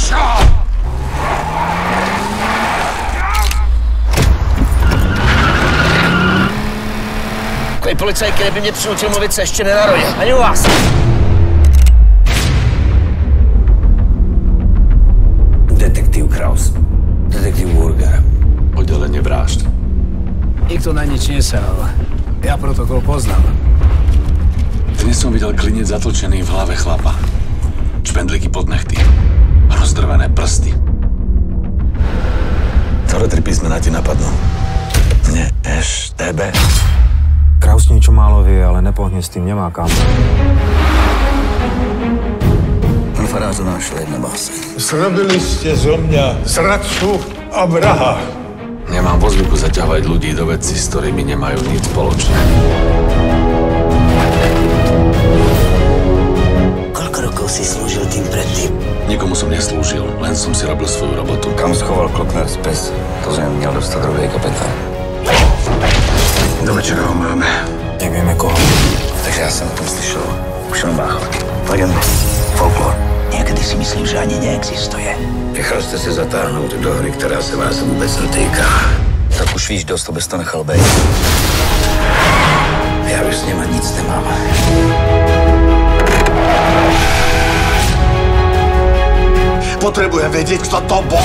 Ticho! Takový policaj, který by mě přinutil mluvit, se ještě nenarodil. Ani u vás. Detektív Kraus. Detektív Burger. Oddelenie vražd. Nikto na nič nesahal. Ja protokol poznám. Dnes som videl klinec zatočený v hlave chlapa. Špendlíky pod nechty. Rozdrvené prsty. Ktoré tri písmená ti napadnú? Mne tebe. Kraus niečo málo vie, ale nepohne s tým, nemá kam. Pan Farář našiel jedna báseň. Zrobili ste zo mňa zradcu a vraha. Nemám vo zvyku zaťahovať ľudí do vecí, s ktorými nemajú nič spoločné. Koľko rokov si slúžil tým predtým? Nikomu som neslúžil, len som si robil svoju robotu. Kam schoval Klokner pes? To sme měl dostať druhý kapitán. Do večera ho máme. Nevieme koho. Takže ja som o tom slyšel. Už som báchal. Legenda. Folklor. Niekedy si myslím, že ani neexistuje. Nechal ste se zatáhnout do hry, která se vás vůbec netýká. Tak už víš dost, abys to nechal bejt. Já už s nima nic nemám. Potrebujem vedieť, kto to bol.